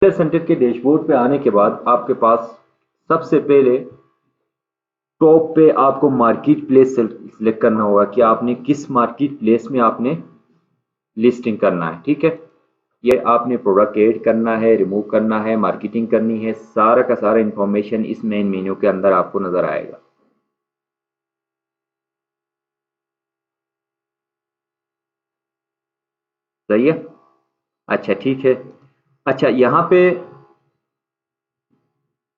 Centre के dashboard पे आने के बाद आपके पास सबसे पहले टॉप पे आपको मार्केट प्लेस सिलेक्ट करना होगा कि आपने किस मार्केट प्लेस में आपने लिस्टिंग करना है। ठीक है, ये आपने प्रोडक्ट ऐड करना है, रिमूव करना है, मार्केटिंग करनी है, सारा का सारा इंफॉर्मेशन इस मेन मेन्यू के अंदर आपको नजर आएगा। सही है, अच्छा ठीक है। अच्छा यहाँ पे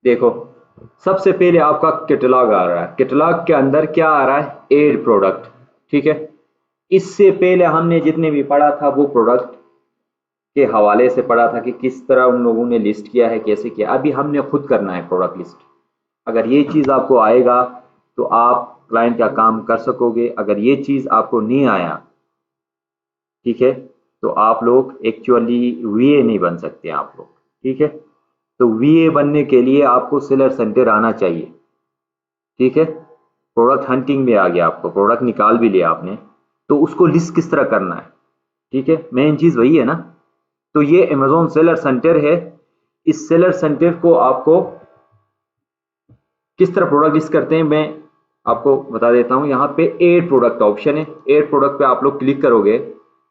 देखो, सबसे पहले आपका कैटलॉग आ रहा है। कैटलॉग के अंदर क्या आ रहा है? Add product. ठीक है, इससे पहले हमने जितने भी पढ़ा था वो प्रोडक्ट के हवाले से पढ़ा था कि किस तरह उन लोगों ने लिस्ट किया है, कैसे किया। अभी हमने खुद करना है प्रोडक्ट लिस्ट। अगर ये चीज़ आपको आएगा तो आप क्लाइंट का काम कर सकोगे। अगर ये चीज़ आपको नहीं आया, ठीक है, तो आप लोग एक्चुअली वीए नहीं बन सकते आप लोग। ठीक है, तो वीए बनने के लिए आपको सेलर सेंटर आना चाहिए। ठीक है, प्रोडक्ट हंटिंग में आ गया, आपको प्रोडक्ट निकाल भी लिया आपने, तो उसको लिस्ट किस तरह करना है। ठीक है, मेन चीज़ वही है ना। तो ये अमेजोन सेलर सेंटर है। इस सेलर सेंटर को आपको किस तरह प्रोडक्ट लिस्ट करते हैं मैं आपको बता देता हूं। यहाँ पे एड प्रोडक्ट ऑप्शन है। एड प्रोडक्ट पे आप लोग क्लिक करोगे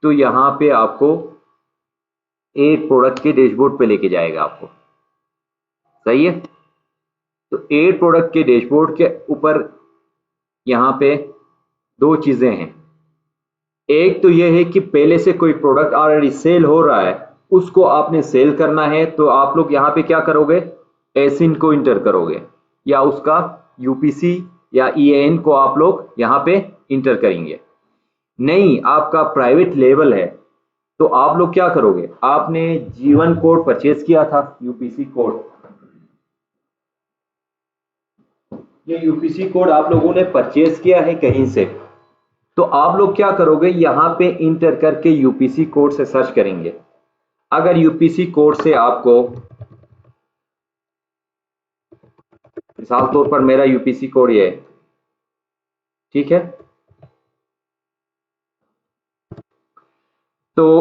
तो यहाँ पे आपको एड प्रोडक्ट के डैशबोर्ड पे लेके जाएगा आपको। सही है, तो एड प्रोडक्ट के डैशबोर्ड के ऊपर यहाँ पे दो चीजें हैं। एक तो यह है कि पहले से कोई प्रोडक्ट ऑलरेडी सेल हो रहा है, उसको आपने सेल करना है, तो आप लोग यहाँ पे क्या करोगे? एसिन को इंटर करोगे या उसका यूपीसी या ईएन को आप लोग यहाँ पे इंटर करेंगे। नहीं, आपका प्राइवेट लेवल है तो आप लोग क्या करोगे? आपने जीवन कोड परचेज किया था, यूपीसी कोड, ये यूपीसी कोड आप लोगों ने परचेज किया है कहीं से, तो आप लोग क्या करोगे? यहां पे इंटर करके यूपीसी कोड से सर्च करेंगे। अगर यूपीसी कोड से आपको, मिसाल तौर पर मेरा यूपीसी कोड ये है, ठीक है, तो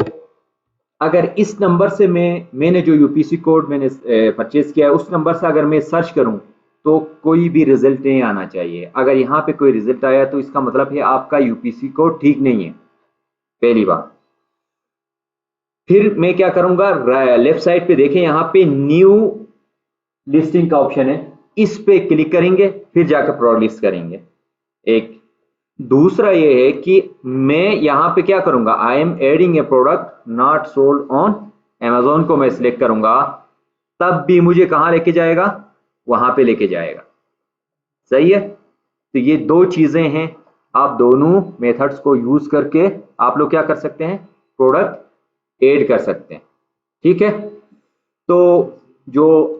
अगर इस नंबर से मैंने जो यूपीसी कोड मैंने परचेज किया है उस नंबर से अगर मैं सर्च करूं तो कोई भी रिजल्ट नहीं आना चाहिए। अगर यहाँ पे कोई रिजल्ट आया तो इसका मतलब है आपका यूपीसी कोड ठीक नहीं है, पहली बात। फिर मैं क्या करूंगा? लेफ्ट साइड पे देखें, यहाँ पे न्यू लिस्टिंग का ऑप्शन है, इस पे क्लिक करेंगे, फिर जाकर प्रोडक्ट लिस्ट करेंगे। एक दूसरा ये है कि मैं यहां पे क्या करूंगा? I am adding A product not sold on Amazon को मैं सिलेक्ट करूंगा, तब भी मुझे कहां लेके जाएगा? वहां पे लेके जाएगा। सही है, तो ये दो चीजें हैं। आप दोनों मेथड्स को यूज करके आप लोग क्या कर सकते हैं? प्रोडक्ट ऐड कर सकते हैं। ठीक है, तो जो,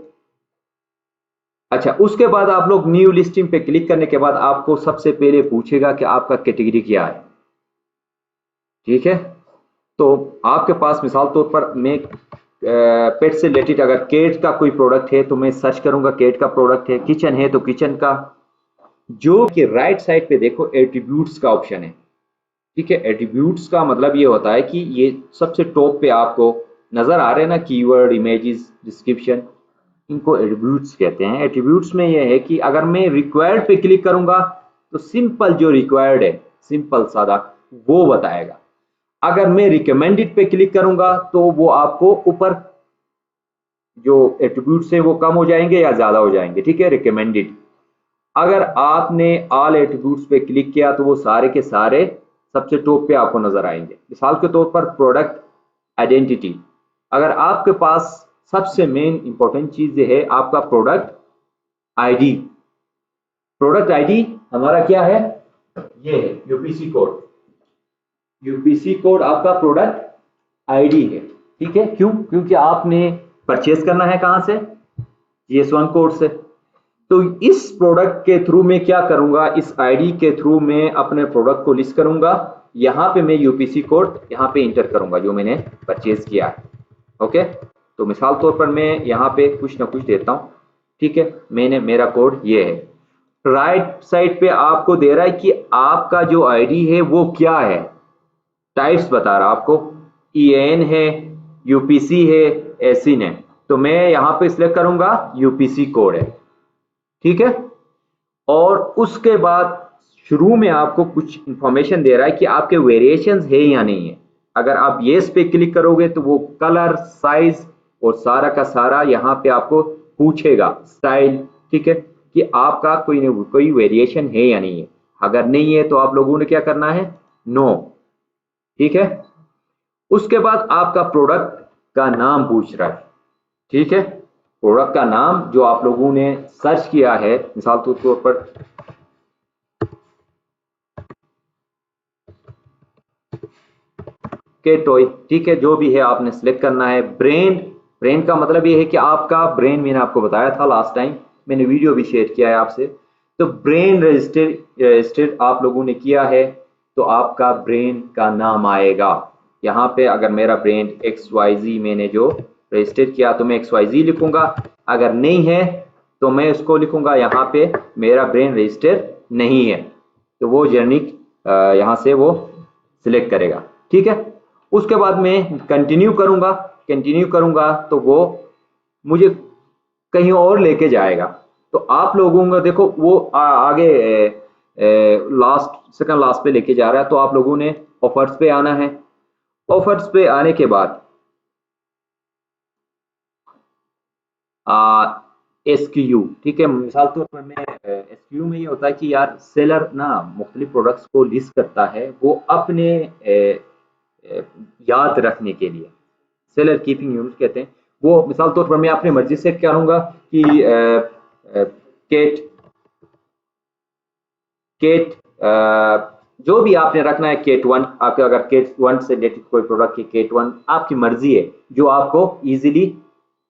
अच्छा, उसके बाद आप लोग न्यू लिस्टिंग पे क्लिक करने के बाद आपको सबसे पहले पूछेगा कि आपका कैटेगरी क्या है। ठीक है, तो आपके पास मिसाल तौर पर मैं पेट से रिलेटेड अगर केट का कोई प्रोडक्ट है तो मैं सर्च करूंगा केट का प्रोडक्ट है, किचन है तो किचन का। जो कि राइट साइड पे देखो एट्रीब्यूट्स का ऑप्शन है। ठीक है, एट्रीब्यूट्स का मतलब ये होता है कि ये सबसे टॉप पे आपको नजर आ रहे हैं ना, कीवर्ड, इमेजेस, डिस्क्रिप्शन, इनको एट्रीब्यूट्स कहते हैं। एट्रीब्यूट्स में ये है कि अगर मैं रिक्वायर्ड पे क्लिक करूंगा तो सिंपल जो रिक्वायर्ड है, सिंपल सादा, वो बताएगा। अगर मैं रिकमेंडेड पे क्लिक करूंगा तो वो आपको ऊपर जो एट्रीब्यूट्स है वो कम हो जाएंगे या ज्यादा हो जाएंगे। ठीक है, रिकमेंडेड। अगर आपने ऑल एट्रीब्यूट्स पे क्लिक किया तो वो सारे के सारे सबसे टॉप पे आपको नजर आएंगे। मिसाल के तौर पर प्रोडक्ट आइडेंटिटी, अगर आपके पास सबसे मेन इंपॉर्टेंट चीज है आपका प्रोडक्ट आईडी। प्रोडक्ट आईडी हमारा क्या है? ये है यूपीसी कोड। यूपीसी कोड आपका प्रोडक्ट आईडी है। ठीक है, क्यों? क्योंकि आपने परचेज करना है कहां से? जीएस1 कोड से। तो इस प्रोडक्ट के थ्रू मैं क्या करूंगा? इस आईडी के थ्रू मैं अपने प्रोडक्ट को लिस्ट करूंगा। यहां पे मैं यूपीसी कोड यहां पे इंटर करूंगा जो मैंने परचेज किया है। ओके, तो मिसाल तौर पर मैं यहां पे कुछ ना कुछ देता हूं। ठीक है, मेरा कोड ये है। राइट साइड पे आपको दे रहा है कि आपका जो आईडी है वो क्या है, टाइप्स बता रहा आपको, ईएन है, यूपीसी है, एसिन है। तो मैं यहाँ पे सिलेक्ट करूंगा यूपीसी कोड है, ठीक है। और उसके बाद शुरू में आपको कुछ इंफॉर्मेशन दे रहा है कि आपके वेरिएशंस है या नहीं है। अगर आप येस पे क्लिक करोगे तो वो कलर, साइज और सारा का सारा यहाँ पे आपको पूछेगा, स्टाइल, ठीक है, कि आपका कोई वेरिएशन है या नहीं है। अगर नहीं है तो आप लोगों ने क्या करना है, नो, ठीक है। उसके बाद आपका प्रोडक्ट का नाम पूछ रहा है, ठीक है। प्रोडक्ट का नाम जो आप लोगों ने सर्च किया है, मिसाल के तौर पर के टॉय, ठीक है, जो भी है आपने सिलेक्ट करना है। ब्रांड, ब्रांड का मतलब ये है कि आपका ब्रांड, मैंने आपको बताया था लास्ट टाइम, मैंने वीडियो भी शेयर किया है आपसे। तो ब्रांड रजिस्टर आप लोगों ने किया है तो आपका ब्रांड का नाम आएगा यहाँ पे। अगर मेरा ब्रांड XYZ मैंने जो रजिस्टर किया तो मैं XYZ लिखूंगा। अगर नहीं है तो मैं उसको लिखूंगा यहाँ पे मेरा ब्रांड रजिस्टर नहीं है, तो वो जेनिक यहाँ से वो सिलेक्ट करेगा, ठीक है। उसके बाद मैं कंटिन्यू करूंगा, कंटिन्यू करूंगा तो वो मुझे कहीं और लेके जाएगा। तो आप लोगों को देखो वो आगे लास्ट, सेकंड लास्ट पे लेके जा रहा है। तो आप लोगों ने ऑफर्स पे आना है। ऑफर्स पे आने के बाद SKU, ठीक है। मिसाल तौर पर मैं SKU में ये होता है कि यार सेलर ना मुख्तलिफ प्रोडक्ट्स को लिस्ट करता है वो अपने याद रखने के लिए, सेलर कीपिंग यूनिट कहते हैं वो। मिसाल तौर पर मैं अपनी मर्जी से करूंगा कि केट केट जो भी आपने रखना है, केट 1, आपके अगर केट 1 से रिलेटेड कोई प्रोडक्ट की केट 1 आपकी मर्जी है, जो आपको इजीली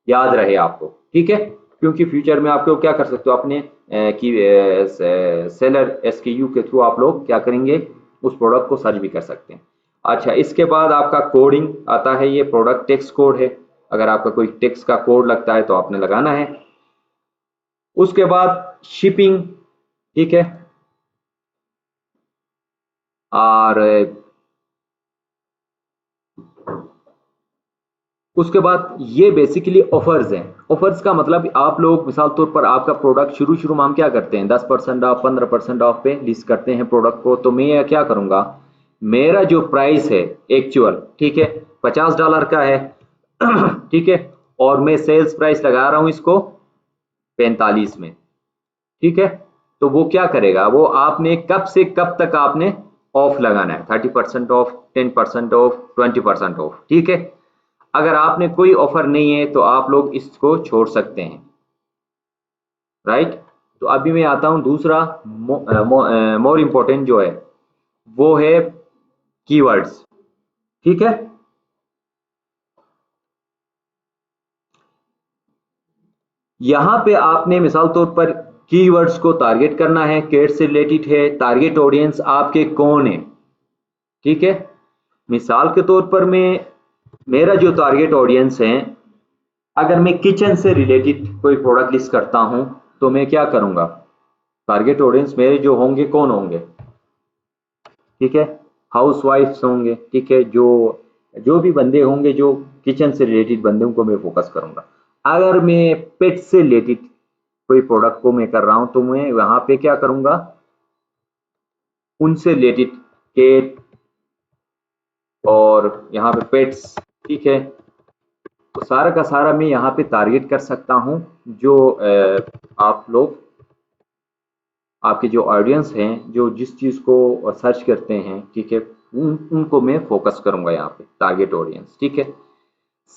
याद रहे आपको, ठीक है। क्योंकि फ्यूचर में आपको क्या कर सकते हो, अपने की सेलर SKU के थ्रू आप लोग क्या करेंगे, उस प्रोडक्ट को सर्च भी कर सकते हैं। अच्छा, इसके बाद आपका कोडिंग आता है, ये प्रोडक्ट टेक्स्ट कोड है। अगर आपका कोई टेक्स्ट का कोड लगता है तो आपने लगाना है। उसके बाद शिपिंग, ठीक है। और उसके बाद ये बेसिकली ऑफर्स हैं। ऑफर्स का मतलब आप लोग मिसाल तौर पर आपका प्रोडक्ट शुरू में हम क्या करते हैं, 10% ऑफ, 15% ऑफ पे लिस्ट करते हैं प्रोडक्ट को। तो मैं क्या करूंगा, मेरा जो प्राइस है एक्चुअल, ठीक है, $50 का है ठीक है, और मैं सेल्स प्राइस लगा रहा हूं इसको 45 में, ठीक है। तो वो क्या करेगा, वो आपने कब से कब तक आपने ऑफ लगाना है, 30% ऑफ, 10% ऑफ, 20% ऑफ, ठीक है। अगर आपने कोई ऑफर नहीं है तो आप लोग इसको छोड़ सकते हैं, राइट। तो अभी मैं आता हूं दूसरा मोर इंपॉर्टेंट जो है वो है कीवर्ड्स, ठीक है। यहां पे आपने मिसाल तौर पर कीवर्ड्स को टारगेट करना है, केट से रिलेटेड है, टारगेट ऑडियंस आपके कौन है, ठीक है। मिसाल के तौर पर मैं, मेरा जो टारगेट ऑडियंस है, अगर मैं किचन से रिलेटेड कोई प्रोडक्ट लिस्ट करता हूं तो मैं क्या करूंगा, टारगेट ऑडियंस मेरे जो होंगे कौन होंगे, ठीक है, हाउस वाइफ्स होंगे, ठीक है, जो भी बंदे होंगे जो किचन से रिलेटेड बंदों को मैं फोकस करूंगा। अगर मैं पेट से रिलेटेड कोई प्रोडक्ट को मैं कर रहा हूं तो मैं वहां पे क्या करूंगा, उनसे रिलेटेड केट और यहाँ पे पेट्स, ठीक है। तो सारा का सारा मैं यहाँ पे टारगेट कर सकता हूँ। जो आप लोग, आपके जो ऑडियंस हैं, जो जिस चीज़ को सर्च करते हैं, ठीक है, उनको मैं फोकस करूंगा यहाँ पे, टारगेट ऑडियंस, ठीक है।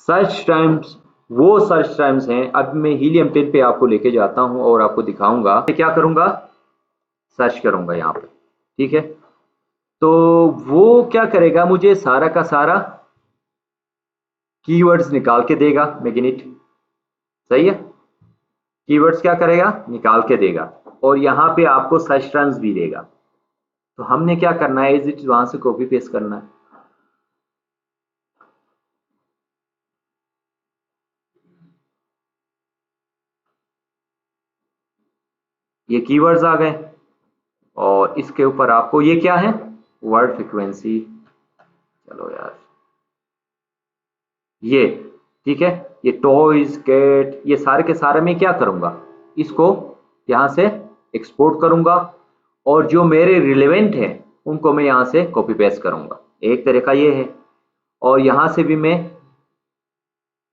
सर्च टाइम्स, वो सर्च टाइम्स हैं। अब मैं हीलियम 10 पे आपको लेके जाता हूँ और आपको दिखाऊंगा क्या करूंगा, सर्च करूंगा यहाँ पे, ठीक है। तो वो क्या करेगा, मुझे सारा का सारा कीवर्ड्स निकाल के देगा, मैग्नेट, सही है। कीवर्ड्स क्या करेगा, निकाल के देगा, और यहाँ पे आपको सर्च टर्म्स भी देगा। तो हमने क्या करना है, इज इट वहां से कॉपी पेस्ट करना है। ये कीवर्ड्स आ गए और इसके ऊपर आपको ये क्या है, वर्ड फ्रीक्वेंसी, चलो यार, ये ठीक है। ये टॉयज, कैट, ये सारे के सारे मैं क्या करूंगा, इसको यहाँ से एक्सपोर्ट करूंगा और जो मेरे रिलेवेंट है उनको मैं यहाँ से कॉपी पेस्ट करूंगा। एक तरीका ये है। और यहाँ से भी मैं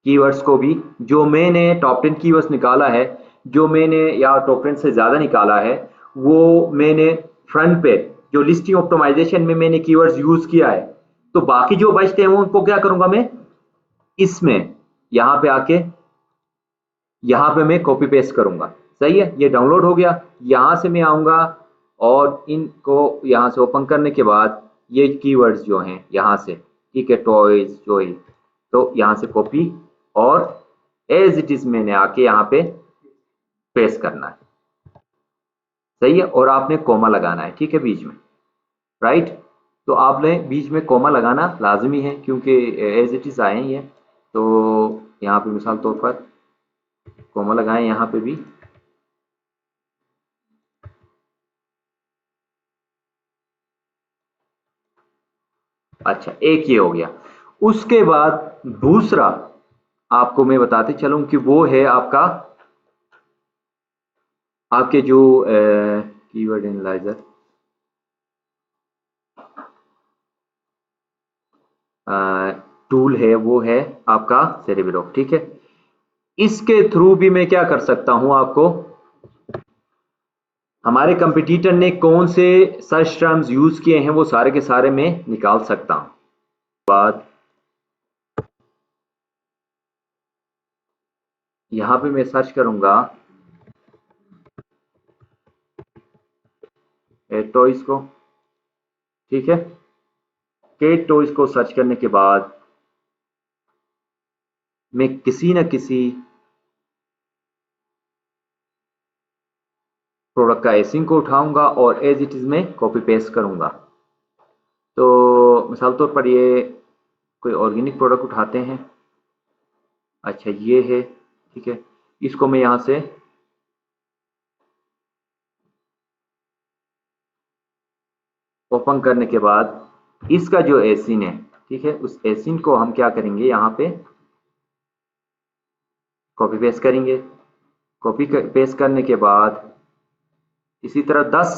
कीवर्ड्स को भी, जो मैंने टॉप 10 कीवर्ड्स निकाला है, जो मैंने या टॉप 10 से ज़्यादा निकाला है, वो मैंने फ्रंट पे जो लिस्टिंग ऑप्टिमाइजेशन में मैंने कीवर्ड्स यूज़ किया है, तो बाकी जो बचते हैं वो उनको क्या करूंगा मैं, इसमें यहाँ पे आके यहाँ पे मैं कॉपी पेस्ट करूंगा। सही है, ये डाउनलोड हो गया। यहाँ से मैं आऊँगा और इनको यहाँ से ओपन करने के बाद ये कीवर्ड्स जो हैं यहाँ से, ठीक है, टॉयज जो है, तो यहाँ से कॉपी और एज इट इज मैंने आके यहाँ पे पेस्ट करना है। सही है, और आपने कोमा लगाना है, ठीक है, बीच में, राइट। तो आपने बीच में कोमा लगाना लाजमी है क्योंकि एज इट इज आए ही है। तो यहाँ पे मिसाल तौर पर कोमा लगाएं यहाँ पे भी। अच्छा, एक ये हो गया। उसके बाद दूसरा आपको मैं बताते चलूं कि वो है आपका, आपके जो कीवर्ड एनालाइजर टूल है, वो है आपका सेरेब्रो, ठीक है। इसके थ्रू भी मैं क्या कर सकता हूं, आपको हमारे कंपटीटर ने कौन से सर्च टर्म्स यूज किए हैं वो सारे के सारे मैं निकाल सकता हूं। बाद यहां पे मैं सर्च करूंगा टॉयज को, ठीक है। केट टॉयज को सर्च करने के बाद मैं किसी न किसी प्रोडक्ट का एसिंग को उठाऊंगा और एज इट इज में कॉपी पेस्ट करूंगा। तो मिसाल तौर पर ये कोई ऑर्गेनिक प्रोडक्ट उठाते हैं। अच्छा, ये है, ठीक है। इसको मैं यहाँ से ओपन करने के बाद इसका जो एसिन है, ठीक है, उस एसिन को हम क्या करेंगे, यहाँ पे कॉपी पेस्ट करेंगे। कॉपी पेस्ट करने के बाद इसी तरह 10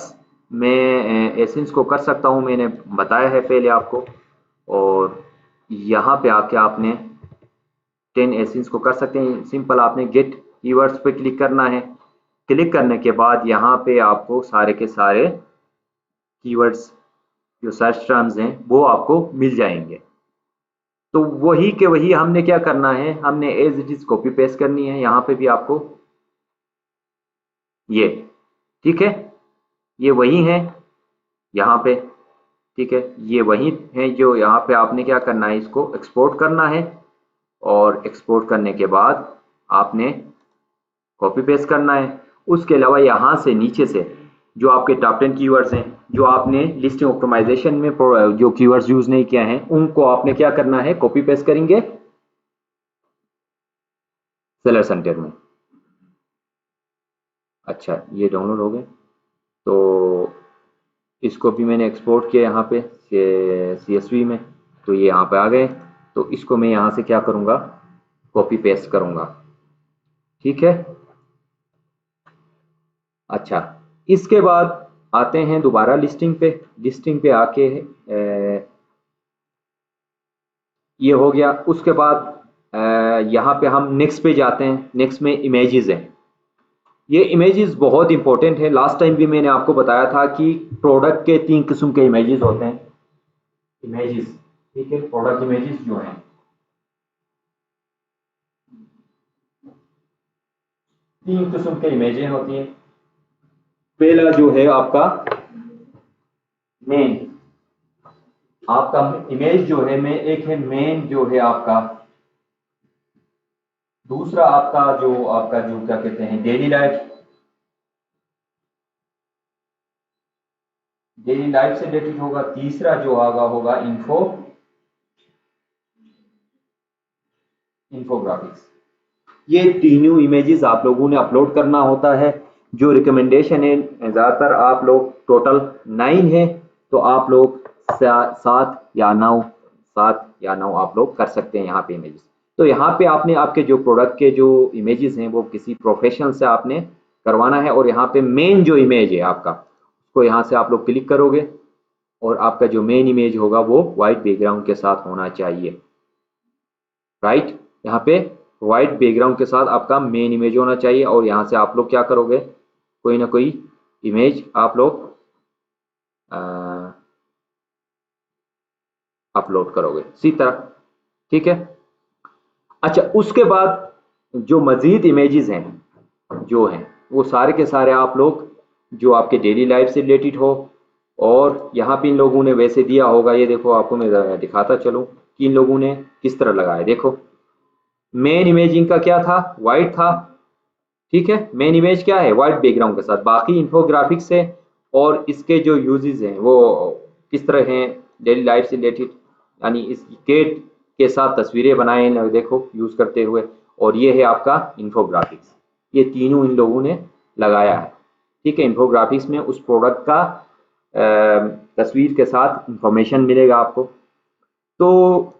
मैं एसिन्स को कर सकता हूँ, मैंने बताया है पहले आपको। और यहाँ पे आके आपने 10 एसिन्स को कर सकते हैं। सिंपल आपने गेट कीवर्ड्स पे क्लिक करना है। क्लिक करने के बाद यहाँ पे आपको सारे के सारे कीवर्ड्स जो सर्च टर्म्स हैं वो आपको मिल जाएंगे। तो वही के वही हमने क्या करना है, हमने as it is copy paste करनी है यहाँ पे भी आपको, ये, ठीक है। ये वही है यहाँ पे, ठीक है, ये वही है जो यहाँ पे आपने क्या करना है, इसको एक्सपोर्ट करना है और एक्सपोर्ट करने के बाद आपने कॉपी पेस्ट करना है। उसके अलावा यहाँ से नीचे से जो आपके टॉप 10 कीवर्ड्स हैं, जो आपने लिस्टिंग ऑप्टिमाइजेशन में जो कीवर्ड्स यूज नहीं किया है, उनको आपने क्या करना है, कॉपी पेस्ट करेंगे सेलर सेंटर में। अच्छा, ये डाउनलोड हो गए। तो इसको भी मैंने एक्सपोर्ट किया यहाँ पे CSV में, तो ये यहाँ पे आ गए। तो इसको मैं यहाँ से क्या करूँगा, कॉपी पेस्ट करूँगा, ठीक है। अच्छा, इसके बाद आते हैं दोबारा लिस्टिंग पे। लिस्टिंग पे आके ये हो गया। उसके बाद यहाँ पे हम नेक्स्ट पे जाते हैं। नेक्स्ट में इमेजेस हैं। ये इमेजेस बहुत इंपॉर्टेंट है। लास्ट टाइम भी मैंने आपको बताया था कि प्रोडक्ट के 3 किस्म के इमेजेस होते हैं। इमेजेस, ठीक है, प्रोडक्ट इमेजेस जो हैं, 3 किस्म के इमेजेस होती हैं। पहला जो है आपका मेन, आपका इमेज जो है में एक है मेन जो है आपका। दूसरा आपका जो क्या कहते हैं, डेली लाइफ, डेली लाइफ से रिलेटेड होगा। तीसरा जो होगा इन्फोग्राफिक्स। ये तीनों इमेजेस आप लोगों ने अपलोड करना होता है। जो रिकमेंडेशन है, ज़्यादातर आप लोग टोटल 9 है, तो आप लोग 7 या 9 आप लोग कर सकते हैं यहाँ पे इमेजेस। तो यहाँ पे आपने आपके जो प्रोडक्ट के जो इमेजेस हैं वो किसी प्रोफेशनल से आपने करवाना है, और यहाँ पे मेन जो इमेज है आपका, उसको यहाँ से आप लोग क्लिक करोगे और आपका जो मेन इमेज होगा वो वाइट बैकग्राउंड के साथ होना चाहिए। राइट, यहाँ पे वाइट बैकग्राउंड के साथ आपका मेन इमेज होना चाहिए, और यहाँ से आप लोग क्या करोगे, कोई ना कोई इमेज आप लोग अपलोड करोगे इसी तरह। ठीक है। अच्छा, उसके बाद जो मजीद इमेजेस हैं जो हैं वो सारे के सारे आप लोग जो आपके डेली लाइफ से रिलेटेड हो, और यहाँ पे इन लोगों ने वैसे दिया होगा, ये देखो आपको मैं दिखाता चलूँ कि इन लोगों ने किस तरह लगाया। देखो मेन इमेज इनका क्या था, वाइट था। ठीक है, मेन इमेज क्या है, वाइट बैकग्राउंड के साथ, बाकी इंफोग्राफिक्स है और इसके जो यूजेस हैं वो किस तरह हैं डेली लाइफ से रिलेटेड, यानी इस केट के साथ तस्वीरें बनाए देखो यूज करते हुए, और ये है आपका इंफोग्राफिक्स। ये तीनों इन लोगों ने लगाया है। ठीक है, इंफोग्राफिक्स में उस प्रोडक्ट का तस्वीर के साथ इंफॉर्मेशन मिलेगा आपको। तो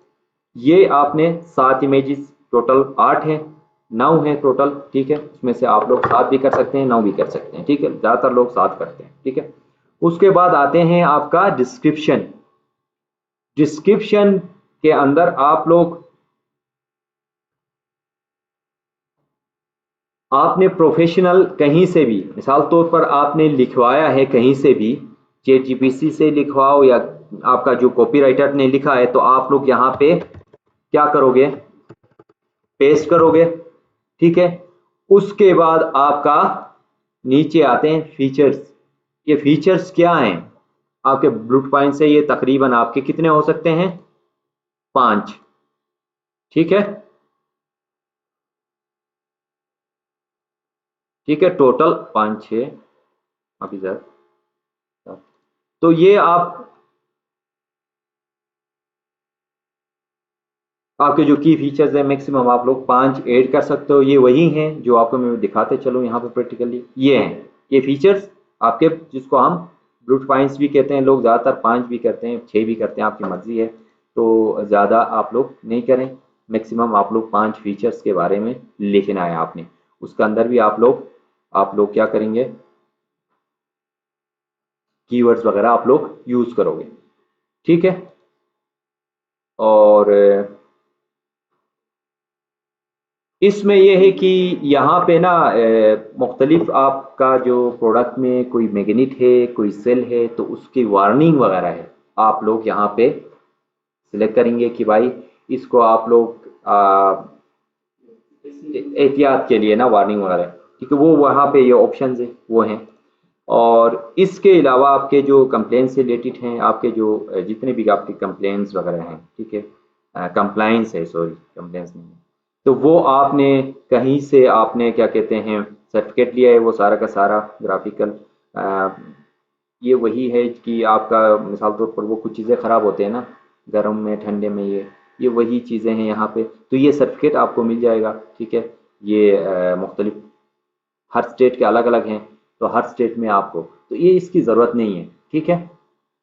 ये आपने 7 इमेजेस, टोटल 8 हैं, 9 हैं टोटल। ठीक है, उसमें से आप लोग 7 भी कर सकते हैं, 9 भी कर सकते हैं। ठीक है, ज़्यादातर लोग 7 करते हैं। ठीक है, उसके बाद आते हैं आपका डिस्क्रिप्शन। डिस्क्रिप्शन के अंदर आप लोग आपने प्रोफेशनल कहीं से भी, मिसाल तौर पर आपने लिखवाया है कहीं से भी, चैट जीपीटी से लिखवाओ या आपका जो कॉपीराइटर ने लिखा है, तो आप लोग यहाँ पे क्या करोगे, पेस्ट करोगे। ठीक है, उसके बाद आपका नीचे आते हैं फीचर्स। ये फीचर्स क्या हैं, आपके ब्लूट पॉइंट से ये तकरीबन आपके कितने हो सकते हैं, 5। ठीक है, ठीक है, टोटल 5 6 अभी सर। तो ये आप आपके जो की फीचर्स है मैक्सिमम आप लोग 5 ऐड कर सकते हो। ये वही हैं जो आपको मैं दिखाते चलूँ यहाँ पे प्रैक्टिकली, ये हैं ये फीचर्स आपके, जिसको हम ब्रूट पॉइंट्स भी कहते हैं। लोग ज़्यादातर 5 भी करते हैं, 6 भी करते हैं, आपकी मर्जी है। तो ज़्यादा आप लोग नहीं करें, मैक्सिमम आप लोग 5 फीचर्स के बारे में लिखना है आपने। उसके अंदर भी आप लोग क्या करेंगे, कीवर्ड्स वगैरह आप लोग यूज़ करोगे। ठीक है, और इसमें यह है कि यहाँ पे ना मुख्तलिफ आपका जो प्रोडक्ट में कोई मैग्नेट है, कोई सेल है, तो उसकी वार्निंग वगैरह है, आप लोग यहाँ पे सिलेक्ट करेंगे कि भाई इसको आप लोग एहतियात के लिए ना वार्निंग वगैरह, ठीक है, वो वहाँ पे ये ऑप्शन है वो हैं। और इसके अलावा आपके जो कंप्लेंट से रिलेटेड हैं, आपके जो जितने भी आपके कंप्लेंट्स वगैरह हैं, ठीक है, कंप्लाइंस है, सॉरी कंप्लेंट्स नहीं है, तो वो आपने कहीं से आपने क्या कहते हैं सर्टिफिकेट लिया है, वो सारा का सारा ग्राफिकल ये वही है कि आपका मिसाल तौर पर वो कुछ चीज़ें ख़राब होते हैं ना गर्म में ठंडे में, ये वही चीज़ें हैं यहाँ पे, तो ये सर्टिफिकेट आपको मिल जाएगा। ठीक है, ये मुख्तलिफ हर स्टेट के अलग अलग हैं, तो हर स्टेट में आपको तो ये इसकी ज़रूरत नहीं है। ठीक है,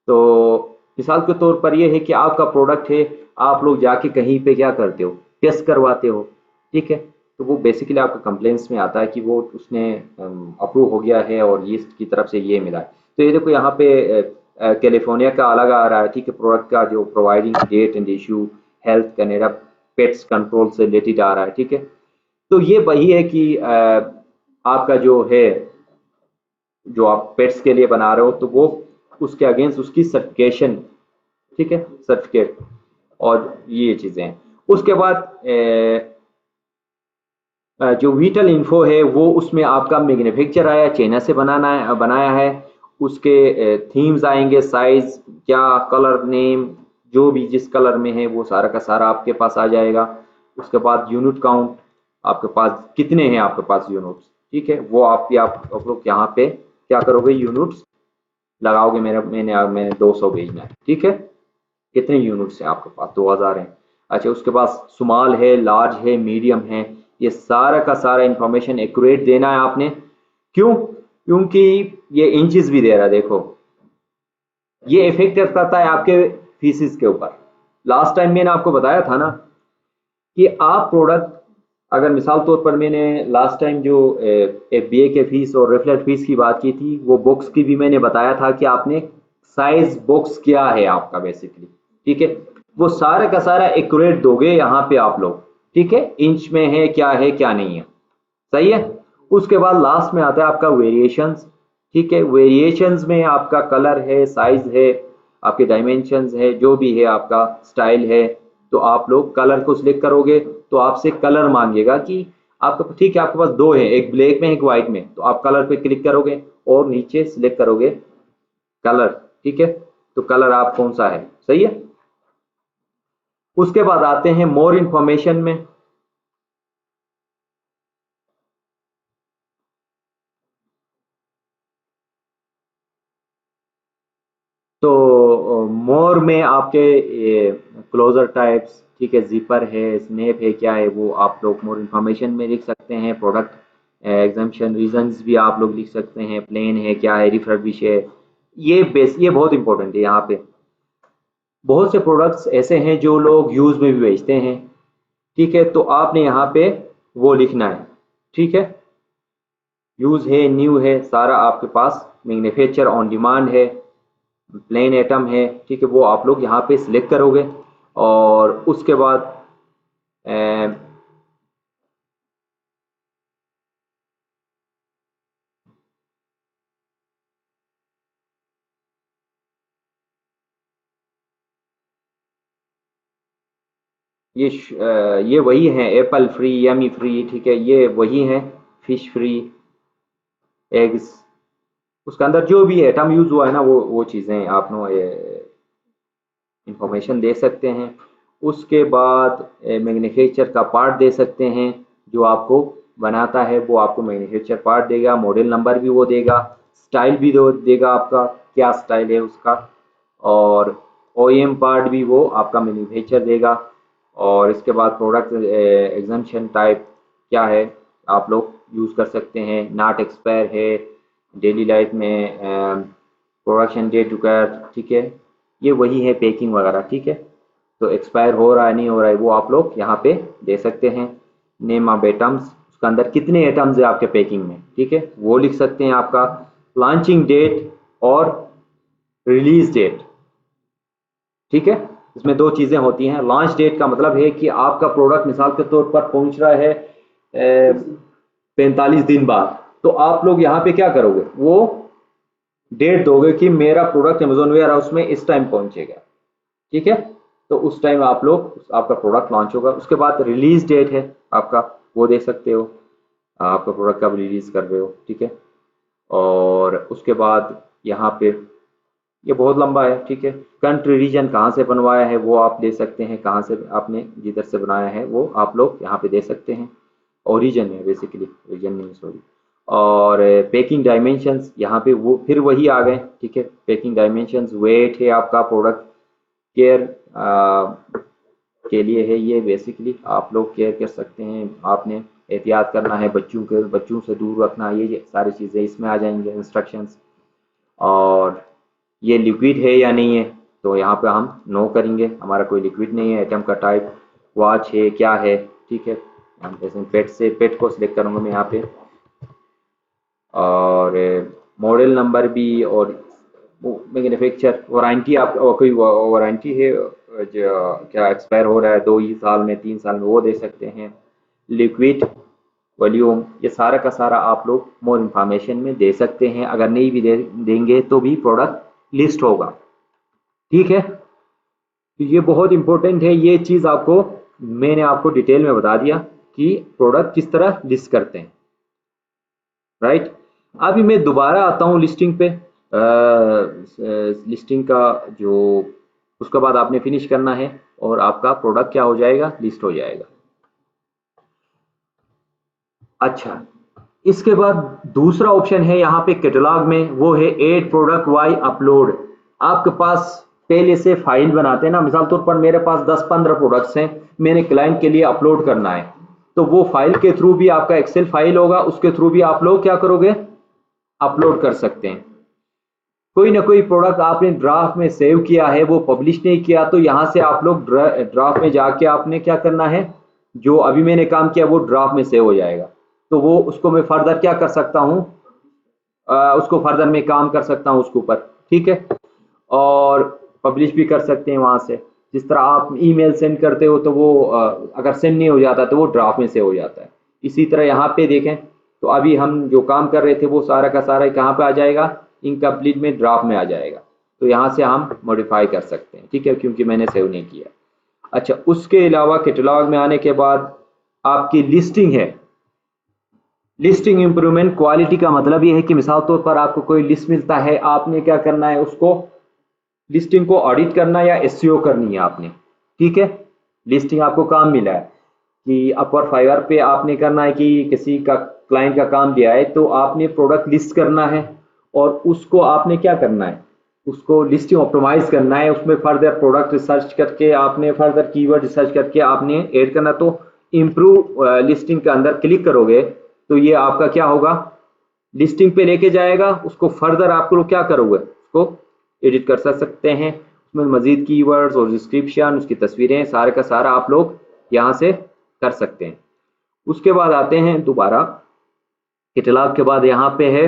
तो मिसाल के तौर पर ये है कि आपका प्रोडक्ट है, आप लोग जाके कहीं पे क्या करते हो, टेस्ट करवाते हो। ठीक है, तो वो बेसिकली आपका कंप्लेंट्स में आता है कि वो उसने अप्रूव हो गया है और ये इसकी तरफ से ये मिला है। तो ये देखो यहाँ पे कैलिफोर्निया का अलग आ रहा है। ठीक है, प्रोडक्ट का जो providing date and issue health Canada pets control से रिलेटेड आ रहा है। ठीक है, तो ये वही है कि आपका जो है जो आप पेट्स के लिए बना रहे हो, तो वो उसके अगेंस्ट उसकी सर्टिफिकेशन, ठीक है, सर्टिफिकेट और ये चीज़ें हैं। उसके बाद जो वीटल इन्फो है वो उसमें आपका मैन्युफैक्चर आया चाइना से बनाया है, उसके थीम्स आएंगे, साइज क्या, कलर नेम, जो भी जिस कलर में है वो सारा का सारा आपके पास आ जाएगा। उसके बाद यूनिट काउंट, आपके पास कितने हैं आपके पास यूनिट्स, ठीक है, वो आप लोग यहाँ पे क्या करोगे, यूनिट्स लगाओगे। मैंने 200 भेजना है। ठीक है, कितने यूनिट्स हैं आपके पास, 2000 हैं। अच्छा, उसके पास स्मॉल है, लार्ज है, मीडियम है, ये सारा का सारा इंफॉर्मेशन एक्यूरेट देना है आपने। क्यों, क्योंकि ये इंचेस भी दे रहा है। देखो ये इफेक्ट करता है आपके फीसिस के ऊपर। लास्ट टाइम मैंने आपको बताया था ना कि आप प्रोडक्ट, अगर मिसाल तौर पर मैंने लास्ट टाइम जो FBA के फीस और रेफरल फीस की बात की थी, वो बुक्स की भी मैंने बताया था कि आपने साइज बॉक्स क्या है आपका बेसिकली, ठीक है, वो सारा का सारा एक्यूरेट दोगे यहाँ पे आप लोग, ठीक है, इंच में है क्या नहीं है, सही है। उसके बाद लास्ट में आता है आपका वेरिएशंस, ठीक है, वेरिएशंस में आपका कलर है, साइज है, आपके डायमेंशंस है, जो भी है आपका स्टाइल है, तो आप लोग कलर को सिलेक्ट करोगे तो आपसे कलर मांगेगा कि आपका, ठीक है, आपके पास दो है, एक ब्लैक में एक व्हाइट में, तो आप कलर पे क्लिक करोगे और नीचे सिलेक्ट करोगे कलर, ठीक है, तो कलर आप कौन सा है, सही है। उसके बाद आते हैं मोर इंफॉर्मेशन में, तो मोर में आपके क्लोजर टाइप्स, ठीक है, जिपर है, स्नैप है, क्या है वो आप लोग मोर इंफॉर्मेशन में लिख सकते हैं। प्रोडक्ट एग्जाम्पशन रीजंस भी आप लोग लिख सकते हैं, प्लेन है, क्या है, रिफर्बिश है, ये बहुत इंपॉर्टेंट है। यहाँ पे बहुत से प्रोडक्ट्स ऐसे हैं जो लोग यूज में भी बेचते हैं, ठीक है, तो आपने यहाँ पे वो लिखना है, ठीक है, यूज है, न्यू है, सारा आपके पास, मैन्युफैक्चर ऑन डिमांड है, प्लेन एटम है, ठीक है, वो आप लोग यहाँ पे सिलेक्ट करोगे। और उसके बाद अ, ये वही है, एप्पल फ्री, यमी फ्री, ठीक है, ये वही है, फिश फ्री, एग्स, उसके अंदर जो भी एटम यूज हुआ है ना, वो चीज़ें आप नो इंफॉर्मेशन दे सकते हैं। उसके बाद मैन्युफैक्चर का पार्ट दे सकते हैं, जो आपको बनाता है वो आपको मैन्युफैक्चर पार्ट देगा, मॉडल नंबर भी वो देगा, स्टाइल भी देगा आपका, क्या स्टाइल है उसका, और OEM पार्ट भी वो आपका मैन्युफैक्चर देगा। और इसके बाद प्रोडक्ट एग्जाम्पशन टाइप क्या है, आप लोग यूज़ कर सकते हैं, नॉट एक्सपायर है, डेली लाइफ में प्रोडक्शन डेट रिक्वायर्ड, ठीक है, ये वही है पैकिंग वगैरह, ठीक है, तो एक्सपायर हो रहा है नहीं हो रहा है वो आप लोग यहाँ पे दे सकते हैं। नेम ऑफ एटम्स, उसके अंदर कितने एटम्स है आपके पैकिंग में, ठीक है, वो लिख सकते हैं आपका। लॉन्चिंग डेट और रिलीज डेट, ठीक है, इसमें दो चीज़ें होती हैं। लॉन्च डेट का मतलब है कि आपका प्रोडक्ट मिसाल के तौर पर पहुंच रहा है 45 दिन बाद, तो आप लोग यहाँ पे क्या करोगे, वो डेट दोगे कि मेरा प्रोडक्ट अमेजोन वेयर हाउस में इस टाइम पहुंचेगा, ठीक है, तो उस टाइम आप लोग आपका प्रोडक्ट लॉन्च होगा। उसके बाद रिलीज डेट है आपका, वो दे सकते हो, आपका प्रोडक्ट कब रिलीज कर रहे हो, ठीक है। और उसके बाद यहाँ पे ये बहुत लंबा है, ठीक है, कंट्री रीजन कहाँ से बनवाया है वो आप दे सकते हैं, कहाँ से आपने जिधर से बनाया है वो आप लोग यहाँ पे दे सकते हैं। ओरिजिन है बेसिकली, रीजन नहीं, सॉरी। और पैकिंग डायमेंशंस यहाँ पे वो फिर वही आ गए, ठीक है, पैकिंग डायमेंशंस, वेट है आपका, प्रोडक्ट केयर के लिए है, ये बेसिकली आप लोग केयर कर सकते हैं, आपने एहतियात करना है, बच्चों से दूर रखना, ये सारी चीज़ें इसमें आ जाएंगे इंस्ट्रक्शंस। और ये लिक्विड है या नहीं है, तो यहाँ पे हम नो करेंगे, हमारा कोई लिक्विड नहीं है। आइटम का टाइप वॉच है, क्या है, ठीक है, हम जैसे पेट को सिलेक्ट करूँगा मैं यहाँ पे। और मॉडल नंबर भी, और मैन्युफैक्चर वारंटी, आप कोई वारंटी है जो क्या एक्सपायर हो रहा है 2 ही साल में, 3 साल में, वो दे सकते हैं। लिक्विड वॉल्यूम, ये सारा का सारा आप लोग मोर इंफॉर्मेशन में दे सकते हैं। अगर नहीं भी देंगे तो भी प्रोडक्ट लिस्ट होगा, ठीक है, तो ये बहुत इंपॉर्टेंट है, ये चीज़ आपको मैंने आपको डिटेल में बता दिया कि प्रोडक्ट किस तरह लिस्ट करते हैं, राइट। अभी मैं दोबारा आता हूँ लिस्टिंग पे, लिस्टिंग का जो, उसके बाद आपने फिनिश करना है और आपका प्रोडक्ट क्या हो जाएगा, लिस्ट हो जाएगा। अच्छा, इसके बाद दूसरा ऑप्शन है यहाँ पे कैटलॉग में, वो है ऐड प्रोडक्ट वाई अपलोड। आपके पास पहले से फाइल बनाते हैं ना, मिसाल तौर पर मेरे पास 10-15 प्रोडक्ट्स हैं, मैंने क्लाइंट के लिए अपलोड करना है, तो वो फाइल के थ्रू भी आपका एक्सेल फाइल होगा, उसके थ्रू भी आप लोग क्या करोगे, अपलोड कर सकते हैं। कोई ना कोई प्रोडक्ट आपने ड्राफ्ट में सेव किया है, वो पब्लिश नहीं किया, तो यहाँ से आप लोग ड्राफ्ट में जाके आपने क्या करना है, जो अभी मैंने काम किया वो ड्राफ्ट में सेव हो जाएगा। तो वो उसको मैं फर्दर क्या कर सकता हूँ, उसको फर्दर मैं काम कर सकता हूँ उसके ऊपर, ठीक है। और पब्लिश भी कर सकते हैं वहाँ से। जिस तरह आप ईमेल सेंड करते हो तो वो अगर सेंड नहीं हो जाता तो वो ड्राफ्ट में सेव हो जाता है। इसी तरह यहाँ पे देखें तो अभी हम जो काम कर रहे थे वो सारा का सारा कहाँ पे आ जाएगा, इनकम्प्लीट में ड्राफ्ट में आ जाएगा। तो यहाँ से हम मॉडिफाई कर सकते हैं, ठीक है, क्योंकि मैंने सेव नहीं किया। अच्छा, उसके अलावा कैटलॉग में आने के बाद आपकी लिस्टिंग है। लिस्टिंग इंप्रूवमेंट क्वालिटी का मतलब ये है कि मिसाल तौर पर आपको कोई लिस्ट मिलता है, आपने क्या करना है, उसको लिस्टिंग को ऑडिट करना या एसईओ करनी है आपने, ठीक है। लिस्टिंग आपको काम मिला है कि अपवर्क फाइवर पे आपने करना है कि किसी का क्लाइंट का काम दिया है तो आपने प्रोडक्ट लिस्ट करना है और उसको आपने क्या करना है, उसको लिस्टिंग ऑप्टिमाइज करना है, उसमें फर्दर प्रोडक्ट रिसर्च करके आपने फर्दर कीवर्ड रिसर्च करके आपने ऐड करना। तो इम्प्रूव लिस्टिंग के अंदर क्लिक करोगे तो ये आपका क्या होगा, लिस्टिंग पे लेके जाएगा। उसको फर्दर आप लोग क्या करोगे, उसको एडिट कर सकते हैं, उसमें मजीद कीवर्ड्स और डिस्क्रिप्शन, उसकी तस्वीरें, सारे का सारा आप लोग यहाँ से कर सकते हैं। उसके बाद आते हैं दोबारा कैटलॉग के बाद यहाँ पे है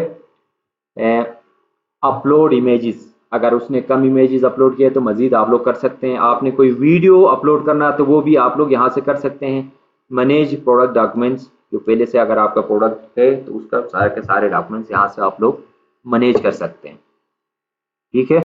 अपलोड इमेजेस। अगर उसने कम इमेजेस अपलोड किए तो मजीद आप लोग कर सकते हैं। आपने कोई वीडियो अपलोड करना है तो वो भी आप लोग यहाँ से कर सकते हैं। मैनेज प्रोडक्ट डॉक्यूमेंट्स, जो पहले से अगर आपका प्रोडक्ट है तो उसका सारे के सारे डॉक्यूमेंट्स यहाँ से आप लोग मैनेज कर सकते हैं, ठीक है।